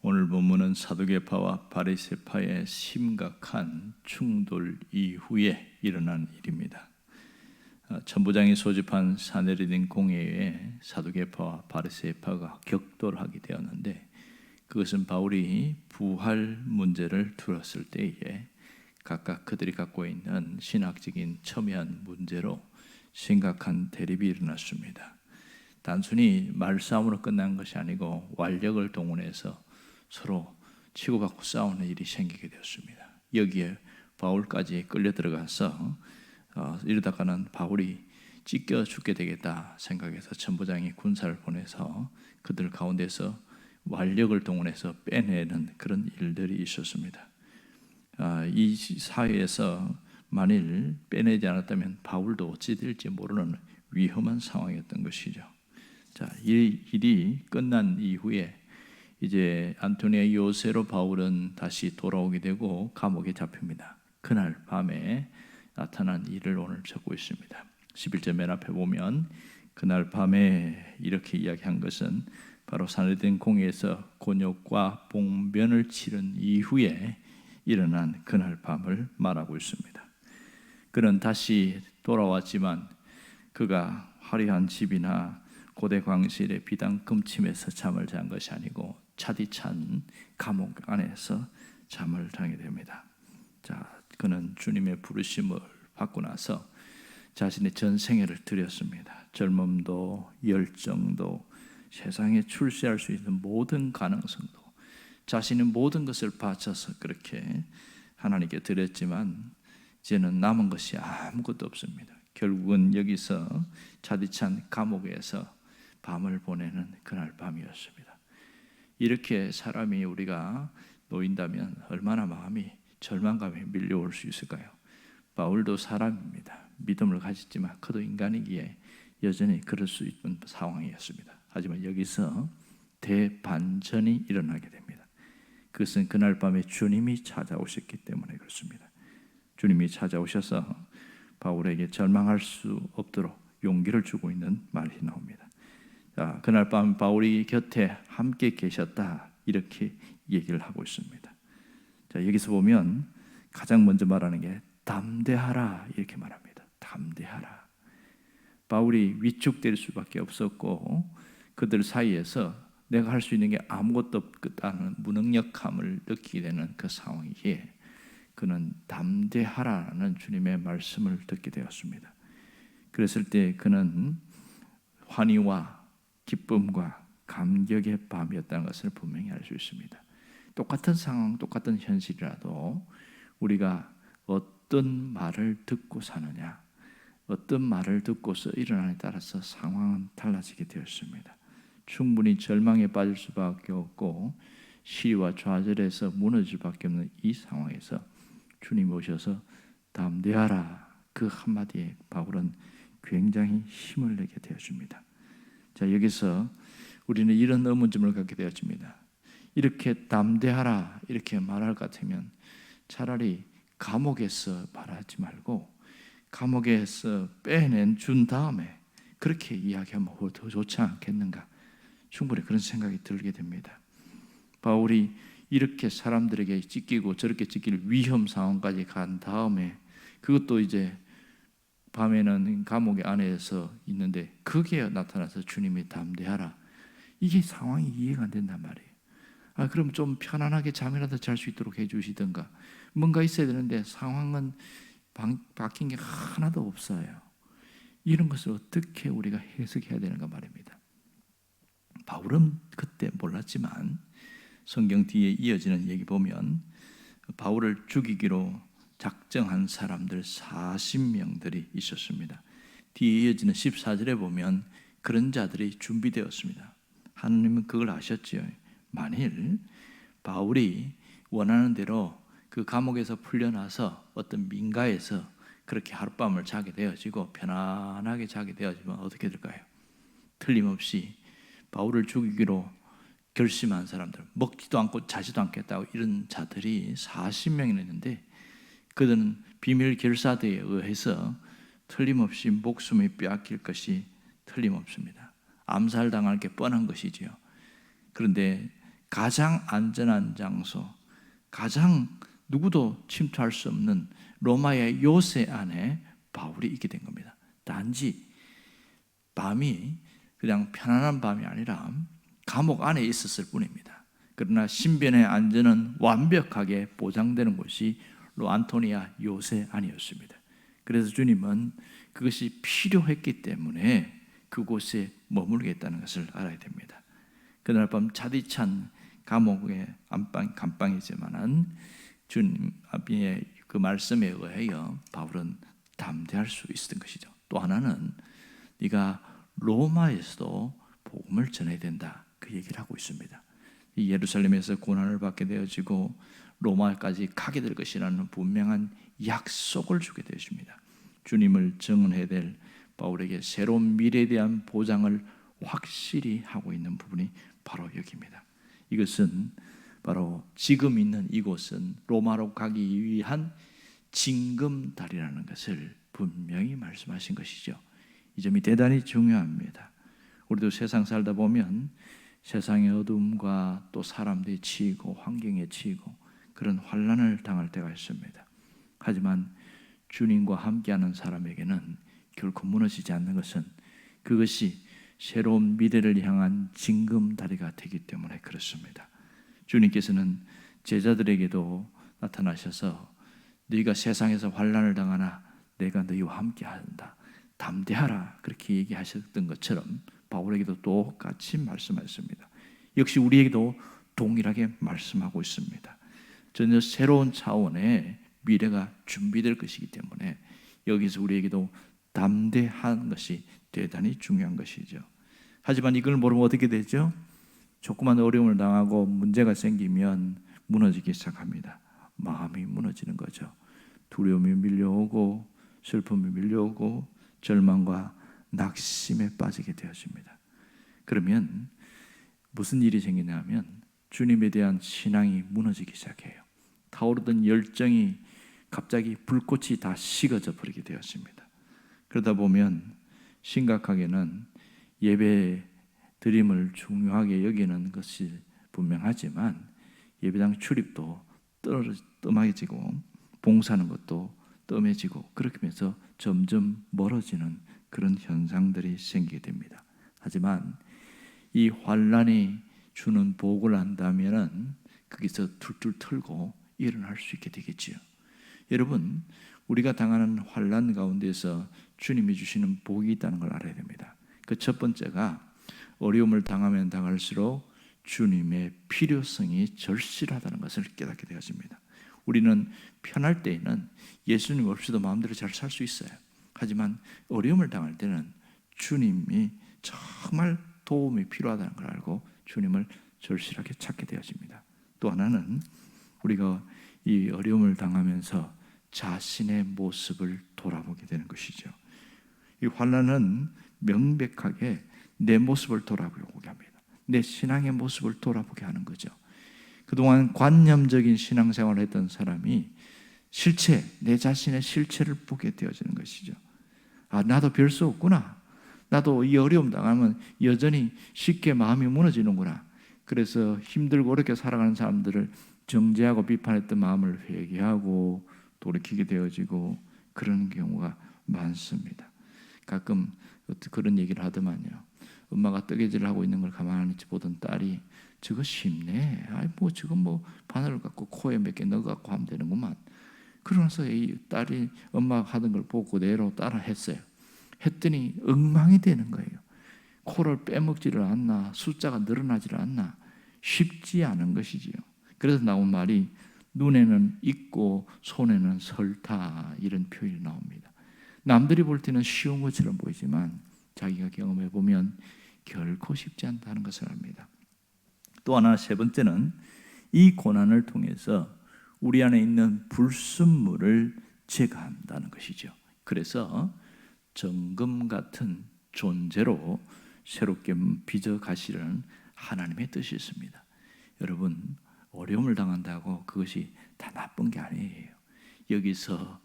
오늘 본문은 사두개파와 바리새파의 심각한 충돌 이후에 일어난 일입니다. 천부장이 소집한 사내리딘 공회에 사두개파와 바리새파가 격돌하게 되었는데, 그것은 바울이 부활 문제를 들었을 때에 각각 그들이 갖고 있는 신학적인 첨예한 문제로 심각한 대립이 일어났습니다. 단순히 말싸움으로 끝난 것이 아니고 완력을 동원해서 서로 치고받고 싸우는 일이 생기게 되었습니다. 여기에 바울까지 끌려 들어가서 이러다가는 바울이 찢겨 죽게 되겠다 생각해서 천부장이 군사를 보내서 그들 가운데서 완력을 동원해서 빼내는 그런 일들이 있었습니다. 이 사회에서 만일 빼내지 않았다면 바울도 어찌 될지 모르는 위험한 상황이었던 것이죠. 자, 이 일이 끝난 이후에 이제 안토니아 요새로 바울은 다시 돌아오게 되고 감옥에 잡힙니다. 그날 밤에 나타난 일을 오늘 적고 있습니다. 11절 맨 앞에 보면 그날 밤에 이렇게 이야기한 것은 바로 사내리딘 공회에서 곤욕과 봉변을 치른 이후에 일어난 그날 밤을 말하고 있습니다. 그는 다시 돌아왔지만 그가 화려한 집이나 고대 광실의 비단 금침에서 잠을 잔 것이 아니고 차디찬 감옥 안에서 잠을 자게 됩니다. 자, 그는 주님의 부르심을 받고 나서 자신의 전생애를 드렸습니다. 젊음도 열정도 세상에 출세할 수 있는 모든 가능성도 자신의 모든 것을 바쳐서 그렇게 하나님께 드렸지만 이제는 남은 것이 아무것도 없습니다. 결국은 여기서 차디찬 감옥에서 밤을 보내는 그날 밤이었습니다. 이렇게 사람이 우리가 놓인다면 얼마나 마음이 절망감에 밀려올 수 있을까요? 바울도 사람입니다. 믿음을 가졌지만 그도 인간이기에 여전히 그럴 수 있는 상황이었습니다. 하지만 여기서 대반전이 일어나게 됩니다. 그것은 그날 밤에 주님이 찾아오셨기 때문에 그렇습니다. 주님이 찾아오셔서 바울에게 절망할 수 없도록 용기를 주고 있는 말이 나옵니다. 자, 그날 밤 바울이 곁에 함께 계셨다 이렇게 얘기를 하고 있습니다. 자, 여기서 보면 가장 먼저 말하는 게 담대하라 이렇게 말합니다. 담대하라. 바울이 위축될 수밖에 없었고 그들 사이에서 내가 할 수 있는 게 아무것도 없다는 무능력함을 느끼게 되는 그 상황이기에 그는 담대하라는 주님의 말씀을 듣게 되었습니다. 그랬을 때 그는 환희와 기쁨과 감격의 밤이었다는 것을 분명히 알 수 있습니다. 똑같은 상황, 똑같은 현실이라도 우리가 어떤 말을 듣고 사느냐, 어떤 말을 듣고서 일어나느냐에 따라서 상황은 달라지게 되었습니다. 충분히 절망에 빠질 수밖에 없고 시와 좌절에서 무너질 수밖에 없는 이 상황에서 주님이 오셔서 담대하라 그 한마디에 바울은 굉장히 힘을 내게 되어줍니다. 자, 여기서 우리는 이런 의문점을 갖게 되었습니다. 이렇게 담대하라 이렇게 말할 것 같으면 차라리 감옥에서 말하지 말고 감옥에서 준 다음에 그렇게 이야기하면 더 좋지 않겠는가? 충분히 그런 생각이 들게 됩니다. 바울이 이렇게 사람들에게 찢기고 저렇게 찢길 위험 상황까지 간 다음에 그것도 이제 밤에는 감옥의 안에서 있는데 거기에 나타나서 주님이 담대하라. 이게 상황이 이해가 안 된단 말이에요. 그럼 좀 편안하게 잠이라도 잘 수 있도록 해주시든가 뭔가 있어야 되는데 상황은 바뀐 게 하나도 없어요. 이런 것을 어떻게 우리가 해석해야 되는가 말입니다. 바울은 그때 몰랐지만 성경 뒤에 이어지는 얘기 보면 바울을 죽이기로 작정한 사람들 40명들이 있었습니다. 뒤에 이어지는 14절에 보면 그런 자들이 준비되었습니다. 하나님은 그걸 아셨지요. 만일 바울이 원하는 대로 그 감옥에서 풀려나서 어떤 민가에서 그렇게 하룻밤을 자게 되어지고 편안하게 자게 되어지면 어떻게 될까요? 틀림없이 바울을 죽이기로 결심한 사람들, 먹지도 않고 자지도 않겠다고 이런 자들이 40명이나 있는데 그들은 비밀 결사대에 의해서 틀림없이 목숨이 빼앗길 것이 틀림없습니다. 암살당할 게 뻔한 것이지요. 그런데 가장 안전한 장소, 가장 누구도 침투할 수 없는 로마의 요새 안에 바울이 있게 된 겁니다. 단지 밤이 그냥 편안한 밤이 아니라 감옥 안에 있었을 뿐입니다. 그러나 신변의 안전은 완벽하게 보장되는 곳이 안토니아 요새 안이었습니다. 그래서 주님은 그것이 필요했기 때문에 그곳에 머물겠다는 것을 알아야 됩니다. 그날 밤 차디찬 감옥의 감방이지만은 주님의 그 말씀에 의하여 바울은 담대할 수 있었던 것이죠. 또 하나는 네가 로마에서도 복음을 전해야 된다, 그 얘기를 하고 있습니다. 이 예루살렘에서 고난을 받게 되어지고 로마까지 가게 될 것이라는 분명한 약속을 주게 되십니다. 주님을 증언해야 될 바울에게 새로운 미래에 대한 보장을 확실히 하고 있는 부분이 바로 여기입니다. 이것은 바로 지금 있는 이곳은 로마로 가기 위한 징검다리라는 것을 분명히 말씀하신 것이죠. 이 점이 대단히 중요합니다. 우리도 세상 살다 보면 세상의 어둠과 또 사람들이 치이고 환경에 치이고 그런 환난을 당할 때가 있습니다. 하지만 주님과 함께하는 사람에게는 결코 무너지지 않는 것은 그것이 새로운 미래를 향한 징검다리가 되기 때문에 그렇습니다. 주님께서는 제자들에게도 나타나셔서 너희가 세상에서 환난을 당하나 내가 너희와 함께한다, 담대하라, 그렇게 얘기하셨던 것처럼 바울에게도 똑같이 말씀하셨습니다. 역시 우리에게도 동일하게 말씀하고 있습니다. 전혀 새로운 차원의 미래가 준비될 것이기 때문에 여기서 우리에게도 담대한 것이 대단히 중요한 것이죠. 하지만 이걸 모르면 어떻게 되죠? 조그만 어려움을 당하고 문제가 생기면 무너지기 시작합니다. 마음이 무너지는 거죠. 두려움이 밀려오고 슬픔이 밀려오고 절망과 낙심에 빠지게 되어집니다. 그러면 무슨 일이 생기냐면 주님에 대한 신앙이 무너지기 시작해요. 타오르던 열정이 갑자기 불꽃이 다 식어져 버리게 되었습니다. 그러다 보면 심각하게는 예배 드림을 중요하게 여기는 것이 분명하지만 예배당 출입도 뜸해지고 봉사하는 것도 뜸해지고 그렇게 하면서 점점 멀어지는 그런 현상들이 생기게 됩니다. 하지만 이 환난이 주는 복을 안다면은 거기서 툴툴 털고 일어날 수 있게 되겠지요. 여러분, 우리가 당하는 환난 가운데서 주님이 주시는 복이 있다는 걸 알아야 됩니다. 그 첫 번째가 어려움을 당하면 당할수록 주님의 필요성이 절실하다는 것을 깨닫게 되었습니다. 우리는 편할 때에는 예수님 없이도 마음대로 잘 살 수 있어요. 하지만 어려움을 당할 때는 주님이 정말 도움이 필요하다는 걸 알고 주님을 절실하게 찾게 되어집니다. 또 하나는 우리가 이 어려움을 당하면서 자신의 모습을 돌아보게 되는 것이죠. 이 환난은 명백하게 내 모습을 돌아보게 합니다. 내 신앙의 모습을 돌아보게 하는 거죠. 그동안 관념적인 신앙생활을 했던 사람이 실체, 내 자신의 실체를 보게 되어지는 것이죠. 아, 나도 별 수 없구나. 나도 이 어려움 당하면 여전히 쉽게 마음이 무너지는구나. 그래서 힘들고 어렵게 살아가는 사람들을 정죄하고 비판했던 마음을 회개하고 돌이키게 되어지고 그런 경우가 많습니다. 가끔 그런 얘기를 하더만요. 엄마가 뜨개질을 하고 있는 걸 가만히 보던 딸이 저거 쉽네. 아이 뭐 저거 뭐 바늘을 갖고 코에 몇 개 넣어갖고 하면 되는구만. 그러면서 이 딸이 엄마가 하던 걸 보고 그대로 따라 했어요. 했더니 엉망이 되는 거예요. 코를 빼먹지를 않나, 숫자가 늘어나지를 않나, 쉽지 않은 것이지요. 그래서 나온 말이 눈에는 익고 손에는 설타, 이런 표현이 나옵니다. 남들이 볼 때는 쉬운 것처럼 보이지만 자기가 경험해 보면 결코 쉽지 않다는 것을 압니다. 또 하나, 세 번째는 이 고난을 통해서 우리 안에 있는 불순물을 제거한다는 것이죠. 그래서 정금 같은 존재로 새롭게 빚어 가시려는 하나님의 뜻이 있습니다. 여러분, 어려움을 당한다고 그것이 다 나쁜 게 아니에요. 여기서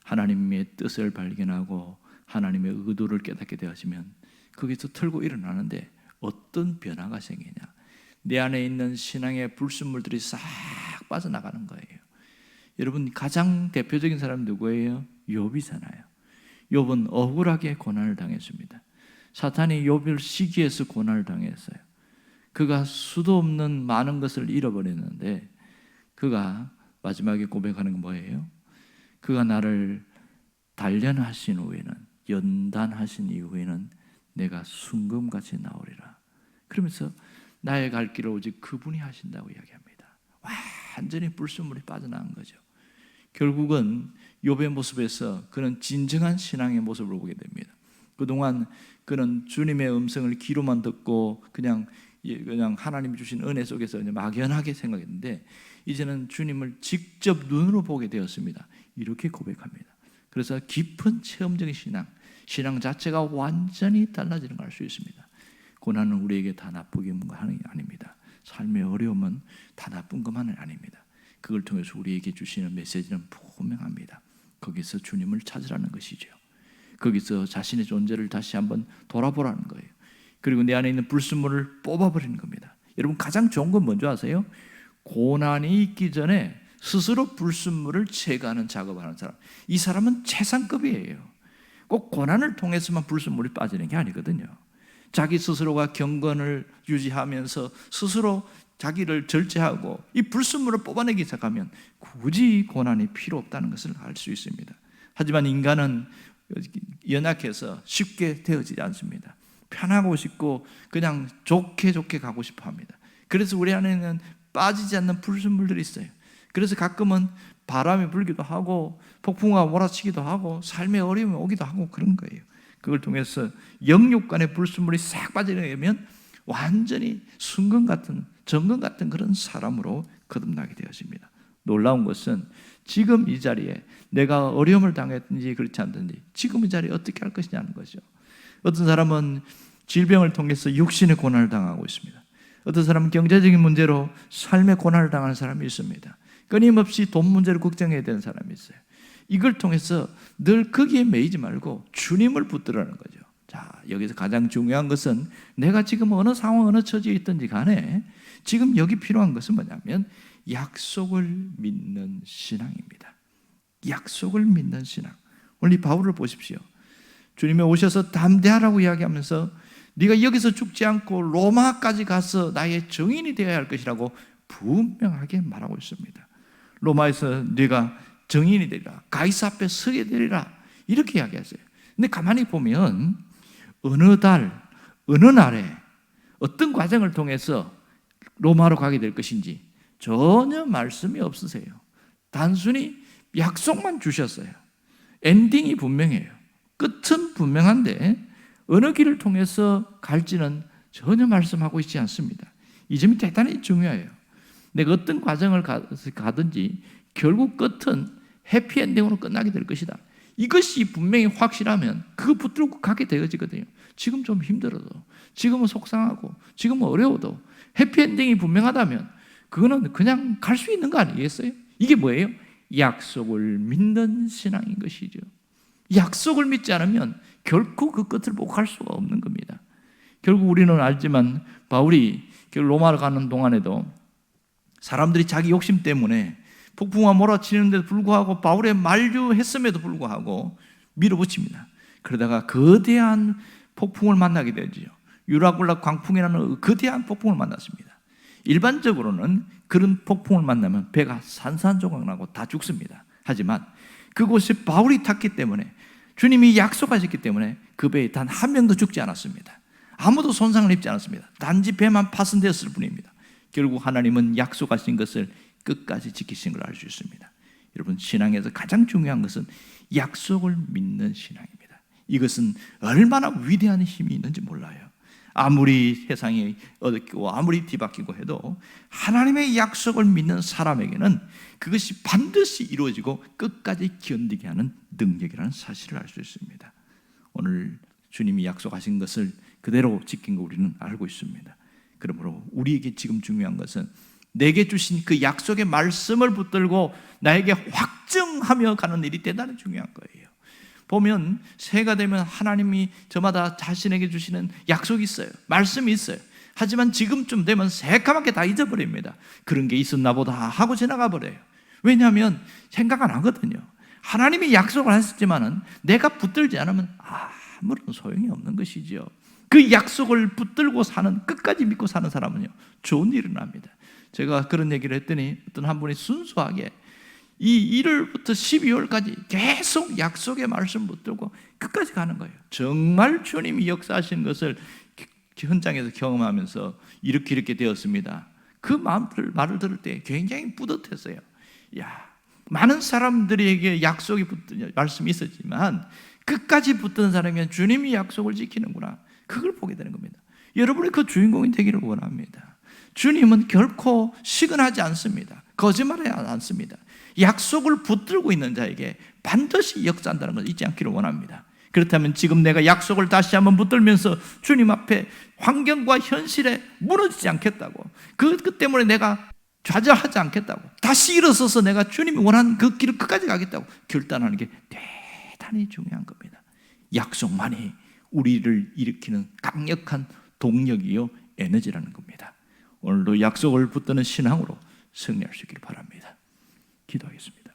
하나님의 뜻을 발견하고 하나님의 의도를 깨닫게 되어지면 거기서 털고 일어나는데 어떤 변화가 생기냐? 내 안에 있는 신앙의 불순물들이 싹 빠져나가는 거예요. 여러분, 가장 대표적인 사람이 누구예요? 욥이잖아요. 욥은 억울하게 고난을 당했습니다. 사탄이 욥을 시기해서 고난을 당했어요. 그가 수도 없는 많은 것을 잃어버렸는데 그가 마지막에 고백하는 건 뭐예요? 그가 나를 단련하신 후에는, 연단하신 이후에는 내가 순금같이 나오리라. 그러면서 나의 갈 길을 오직 그분이 하신다고 이야기합니다. 완전히 불순물이 빠져나간 거죠. 결국은 욥의 모습에서 그는 진정한 신앙의 모습을 보게 됩니다. 그동안 그는 주님의 음성을 귀로만 듣고 그냥 하나님이 주신 은혜 속에서 막연하게 생각했는데 이제는 주님을 직접 눈으로 보게 되었습니다. 이렇게 고백합니다. 그래서 깊은 체험적인 신앙 자체가 완전히 달라지는 걸 알 수 있습니다. 고난은 우리에게 다 나쁘게 하는 게 아닙니다. 삶의 어려움은 다 나쁜 것만은 아닙니다. 그걸 통해서 우리에게 주시는 메시지는 분명합니다. 거기서 주님을 찾으라는 것이죠. 거기서 자신의 존재를 다시 한번 돌아보라는 거예요. 그리고 내 안에 있는 불순물을 뽑아버리는 겁니다. 여러분, 가장 좋은 건 뭔지 아세요? 고난이 있기 전에 스스로 불순물을 제거하는 작업을 하는 사람, 이 사람은 최상급이에요. 꼭 고난을 통해서만 불순물이 빠지는 게 아니거든요. 자기 스스로가 경건을 유지하면서 스스로 자기를 절제하고 이 불순물을 뽑아내기 시작하면 굳이 고난이 필요 없다는 것을 알 수 있습니다. 하지만 인간은 연약해서 쉽게 되어지지 않습니다. 편하고 싶고 그냥 좋게 가고 싶어 합니다. 그래서 우리 안에는 빠지지 않는 불순물들이 있어요. 그래서 가끔은 바람이 불기도 하고 폭풍우가 몰아치기도 하고 삶의 어려움이 오기도 하고 그런 거예요. 그걸 통해서 영육 간의 불순물이 싹 빠져나가면 완전히 순금 같은, 정금 같은 그런 사람으로 거듭나게 되어집니다. 놀라운 것은 지금 이 자리에 내가 어려움을 당했든지 그렇지 않든지 지금 이 자리에 어떻게 할 것이냐는 거죠. 어떤 사람은 질병을 통해서 육신의 고난을 당하고 있습니다. 어떤 사람은 경제적인 문제로 삶의 고난을 당하는 사람이 있습니다. 끊임없이 돈 문제를 걱정해야 되는 사람이 있어요. 이걸 통해서 늘 거기에 매이지 말고 주님을 붙들라는 거죠. 자, 여기서 가장 중요한 것은 내가 지금 어느 상황, 어느 처지에 있든지 간에 지금 여기 필요한 것은 뭐냐면 약속을 믿는 신앙입니다. 약속을 믿는 신앙. 오늘 이 바울을 보십시오. 주님이 오셔서 담대하라고 이야기하면서 네가 여기서 죽지 않고 로마까지 가서 나의 증인이 되어야 할 것이라고 분명하게 말하고 있습니다. 로마에서 네가 증인이 되리라, 가이사 앞에 서게 되리라, 이렇게 이야기하세요. 근데 가만히 보면 어느 달, 어느 날에 어떤 과정을 통해서 로마로 가게 될 것인지 전혀 말씀이 없으세요. 단순히 약속만 주셨어요. 엔딩이 분명해요. 끝은 분명한데 어느 길을 통해서 갈지는 전혀 말씀하고 있지 않습니다. 이 점이 대단히 중요해요. 내가 어떤 과정을 가든지 결국 끝은 해피엔딩으로 끝나게 될 것이다. 이것이 분명히 확실하면 그거 붙들고 가게 되어지거든요. 지금 좀 힘들어도, 지금은 속상하고, 지금은 어려워도 해피엔딩이 분명하다면 그거는 그냥 갈 수 있는 거 아니겠어요? 이게 뭐예요? 약속을 믿는 신앙인 것이죠. 약속을 믿지 않으면 결코 그 끝을 못 갈 수가 없는 겁니다. 결국 우리는 알지만 바울이 로마로 가는 동안에도 사람들이 자기 욕심 때문에 폭풍우가 몰아치는데도 불구하고 바울의 만류했음에도 불구하고 밀어붙입니다. 그러다가 거대한 폭풍을 만나게 되죠. 유라굴라 광풍이라는 거대한 폭풍을 만났습니다. 일반적으로는 그런 폭풍을 만나면 배가 산산조각 나고 다 죽습니다. 하지만 그곳에 바울이 탔기 때문에, 주님이 약속하셨기 때문에 그 배에 단 한 명도 죽지 않았습니다. 아무도 손상을 입지 않았습니다. 단지 배만 파손되었을 뿐입니다. 결국 하나님은 약속하신 것을 끝까지 지키신 걸 알 수 있습니다. 여러분, 신앙에서 가장 중요한 것은 약속을 믿는 신앙입니다. 이것은 얼마나 위대한 힘이 있는지 몰라요. 아무리 세상이 어둡고 아무리 뒤바뀌고 해도 하나님의 약속을 믿는 사람에게는 그것이 반드시 이루어지고 끝까지 견디게 하는 능력이라는 사실을 알 수 있습니다. 오늘 주님이 약속하신 것을 그대로 지킨 거 우리는 알고 있습니다. 그러므로 우리에게 지금 중요한 것은 내게 주신 그 약속의 말씀을 붙들고 나에게 확증하며 가는 일이 대단히 중요한 거예요. 보면 새해가 되면 하나님이 저마다 자신에게 주시는 약속이 있어요. 말씀이 있어요. 하지만 지금쯤 되면 새까맣게 다 잊어버립니다. 그런 게 있었나 보다 하고 지나가 버려요. 왜냐하면 생각 안 하거든요. 하나님이 약속을 하셨지만은 내가 붙들지 않으면 아무런 소용이 없는 것이죠. 그 약속을 붙들고 사는, 끝까지 믿고 사는 사람은요, 좋은 일이 납니다. 제가 그런 얘기를 했더니 어떤 한 분이 순수하게 이 1월부터 12월까지 계속 약속의 말씀 붙들고 끝까지 가는 거예요. 정말 주님이 역사하신 것을 현장에서 경험하면서 이렇게 되었습니다. 그 말을 들을 때 굉장히 뿌듯했어요. 많은 사람들에게 약속이 붙은 말씀이 있었지만 끝까지 붙든 사람이 주님이 약속을 지키는구나, 그걸 보게 되는 겁니다. 여러분이 그 주인공이 되기를 원합니다. 주님은 결코 시근하지 않습니다. 거짓말하지 않습니다. 약속을 붙들고 있는 자에게 반드시 역사한다는 것을 잊지 않기를 원합니다. 그렇다면 지금 내가 약속을 다시 한번 붙들면서 주님 앞에 환경과 현실에 무너지지 않겠다고, 그 때문에 내가 좌절하지 않겠다고, 다시 일어서서 내가 주님이 원하는 그 길을 끝까지 가겠다고 결단하는 게 대단히 중요한 겁니다. 약속만이 우리를 일으키는 강력한 동력이요 에너지라는 겁니다. 오늘도 약속을 붙드는 신앙으로 승리할 수 있기를 바랍니다. 기도하겠습니다.